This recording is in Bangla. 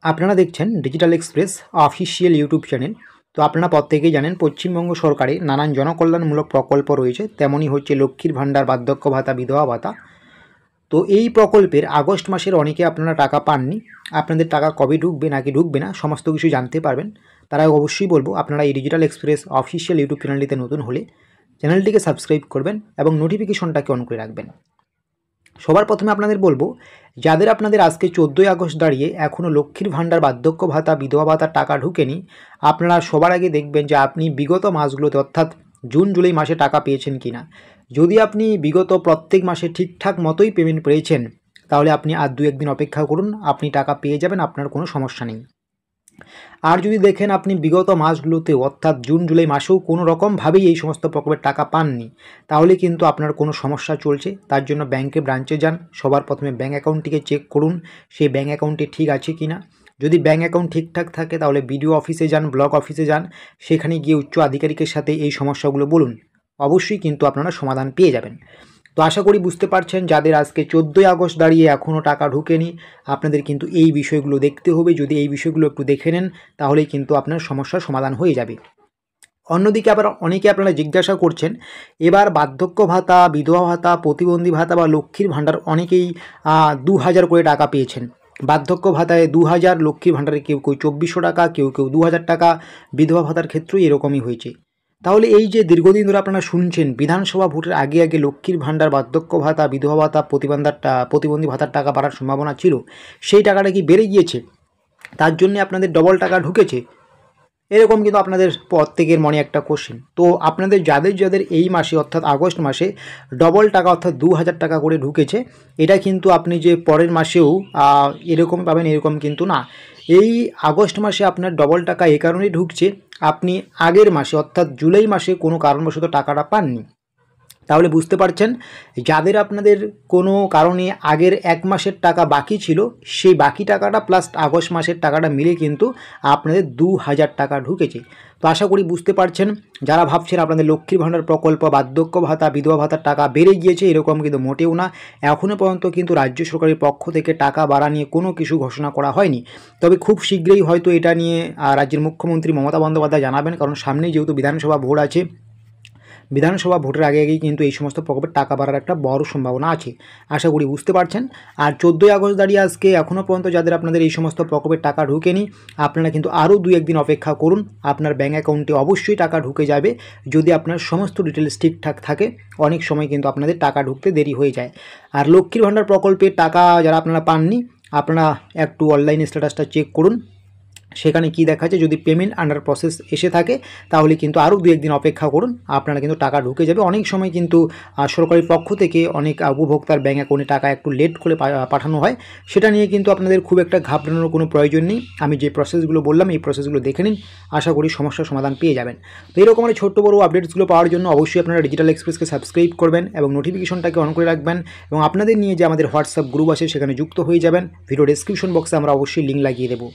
আপনারা দেখছেন digital express official YouTube channel. তো আপনারা প্রত্যেকেই জানেন পশ্চিমবঙ্গ সরকারের নানান জনকল্যাণমূলক প্রকল্প রয়েছে, তেমনই হচ্ছে লক্ষ্মীর ভাণ্ডার, বার্ধক্য ভাতা, বিধবা ভাতা। তো এই প্রকল্পের আগস্ট মাসের অনেকে আপনারা টাকা পাননি। আপনাদের টাকা কবে ঢুকবে নাকি ঢুকবে না সমস্ত কিছু জানতে পারবেন। তারা অবশ্যই বলবো আপনারা এই ডিজিটাল এক্সপ্রেস অফিসিয়াল ইউটিউব চ্যানেলটিতে নতুন হলে চ্যানেলটিকে সাবস্ক্রাইব করবেন এবং নোটিফিকেশনটাকে অন করে রাখবেন। সবার প্রথমে আপনাদের বলবো, যাদের আপনাদের আজকে 14ই আগস্ট দাঁড়িয়ে এখনও লক্ষ্মীর ভাণ্ডার, বার্ধক্য ভাতা, বিধবা ভাতার টাকা ঢুকেনি, আপনারা সবার আগে দেখবেন যে আপনি বিগত মাসগুলোতে অর্থাৎ জুন জুলাই মাসে টাকা পেয়েছেন কি না। যদি আপনি বিগত প্রত্যেক মাসে ঠিকঠাক মতোই পেমেন্ট পেয়েছেন, তাহলে আপনি আর 2-1 দিন অপেক্ষা করুন, আপনি টাকা পেয়ে যাবেন, আপনার কোনো সমস্যা নেই। আর যদি দেখেন আপনি বিগত মাসগুলোতে অর্থাৎ জুন জুলাই মাসেও কোনো রকমভাবেই এই সমস্ত প্রকল্পের টাকা পাননি, তাহলে কিন্তু আপনার কোনো সমস্যা চলছে। তার জন্য ব্যাংকের ব্রাঞ্চে যান, সবার প্রথমে ব্যাঙ্ক অ্যাকাউন্টটিকে চেক করুন সেই ব্যাঙ্ক অ্যাকাউন্টে ঠিক আছে কি না। যদি ব্যাঙ্ক অ্যাকাউন্ট ঠিকঠাক থাকে তাহলে বিডিও অফিসে যান, ব্লক অফিসে যান, সেখানে গিয়ে উচ্চ আধিকারিকের সাথে এই সমস্যাগুলো বলুন, অবশ্যই কিন্তু আপনারা সমাধান পেয়ে যাবেন। তো আশা করি বুঝতে পারছেন, যাদের আজকে 14ই আগস্ট দাঁড়িয়ে এখনও টাকা ঢোকেনি, আপনাদের কিন্তু এই বিষয়গুলো দেখতে হবে। যদি এই বিষয়গুলো একটু দেখে নেন তাহলেই কিন্তু আপনার সমস্যার সমাধান হয়ে যাবে। অন্যদিকে আবার অনেকে আপনারা জিজ্ঞাসা করছেন, এবার বার্ধক্য ভাতা, বিধবা ভাতা, প্রতিবন্ধী ভাতা বা লক্ষ্মীর ভাণ্ডার অনেকেই 2000 করে টাকা পেয়েছেন। বার্ধক্য ভাতায় 2000, লক্ষ্মীর ভাণ্ডারে কেউ কেউ 2400 টাকা, কেউ কেউ 2000 টাকা, বিধবা ভাতার ক্ষেত্রেও এরকমই হয়েছে। তাহলে এই যে দীর্ঘদিন ধরে আপনারা শুনছেন বিধানসভা ভোটের আগে আগে লক্ষ্মীর ভাণ্ডার, বার্ধক্য ভাতা, বিধবা ভাতা, প্রতিবন্ধী ভাতার টাকা বাড়ার সম্ভাবনা ছিল, সেই টাকাটা কি বেড়ে গিয়েছে? তার জন্য আপনাদের ডবল টাকা ঢুকেছে? এরকম কিন্তু আপনাদের প্রত্যেকের মনে একটা কোশ্চেন। তো আপনাদের যাদের যাদের এই মাসে অর্থাৎ আগস্ট মাসে ডবল টাকা অর্থাৎ 2000 টাকা করে ঢুকেছে, এটা কিন্তু আপনি যে পরের মাসেও এরকম পাবেন এরকম কিন্তু না। এই আগস্ট মাসে আপনার ডবল টাকা এই কারণেই ঢুকছে, আপনি আগের মাসে অর্থাৎ জুলাই মাসে কোনো কারণবশত টাকাটা পাননি। তাহলে বুঝতে পারছেন, যাদের আপনাদের কোনো কারণে আগের 1 মাসের টাকা বাকি ছিল, সেই বাকি টাকাটা প্লাস আগস্ট মাসের টাকাটা মিলে কিন্তু আপনাদের 2000 টাকা ঢুকেছে। তো আশা করি বুঝতে পারছেন, যারা ভাবছেন আপনাদের লক্ষ্মীর ভাণ্ডার প্রকল্প, বার্ধক্য ভাতা, বিধবা ভাতার টাকা বেড়ে গিয়েছে, এরকম কিন্তু মোটেও না। এখনও পর্যন্ত কিন্তু রাজ্য সরকারের পক্ষ থেকে টাকা বাড়া নিয়ে কোনো কিছু ঘোষণা করা হয়নি। তবে খুব শীঘ্রই হয়তো এটা নিয়ে রাজ্যের মুখ্যমন্ত্রী মমতা বন্দ্যোপাধ্যায় জানাবেন, কারণ সামনেই যেহেতু বিধানসভা ভোট আছে, বিধানসভা ভোটের আগে আগেই কিন্তু এই সমস্ত প্রকল্পের টাকা বাড়ার একটা বড় সম্ভাবনা আছে। আশা করি বুঝতে পারছেন। আর 14ই আগস্ট দাঁড়িয়ে আজকে এখনও পর্যন্ত যাদের আপনাদের এই সমস্ত প্রকল্পের টাকা ঢুকেনি, আপনারা কিন্তু আরও 2-1 দিন অপেক্ষা করুন, আপনার ব্যাঙ্ক অ্যাকাউন্টে অবশ্যই টাকা ঢুকে যাবে। যদি আপনার সমস্ত ডিটেলস ঠিকঠাক থাকে, অনেক সময় কিন্তু আপনাদের টাকা ঢুকতে দেরি হয়ে যায়। আর লক্ষ্মীর ভাণ্ডার প্রকল্পের টাকা যারা আপনারা পাননি, আপনারা একটু অনলাইন স্ট্যাটাসটা চেক করুন, সেখানে কি দেখাচ্ছে। যদি পেমেন্ট আন্ডার প্রসেস এসে থাকে তাহলে কিন্তু আরও 2-1 দিন অপেক্ষা করুন, আপনারা কিন্তু টাকা ঢুকে যাবে। অনেক সময় কিন্তু সরকারি পক্ষ থেকে অনেক উপভোক্তার ব্যাঙ্ক অ্যাকাউন্টে টাকা একটু লেট করে পাঠানো হয়, সেটা নিয়ে কিন্তু আপনাদের খুব একটা ঘাবড়ানোর কোনো প্রয়োজন নেই। আমি যে প্রসেসগুলো বললাম এই প্রসেসগুলো দেখে নিন, আশা করি সমস্যার সমাধান পেয়ে যাবেন। তো এরকম ছোট্ট বড় আপডেটসগুলো পাওয়ার জন্য অবশ্যই আপনারা ডিজিটাল এক্সপ্রেসকে সাবস্ক্রাইব করবেন এবং নোটিফিকেশনটাকে অন করে রাখবেন, এবং আপনাদের নিয়ে যে আমাদের হোয়াটসঅ্যাপ গ্রুপ আছে সেখানে যুক্ত হয়ে যাবেন। ভিডিও ডেসক্রিপশন বক্সে আমরা অবশ্যই লিঙ্ক লাগিয়ে দেবো।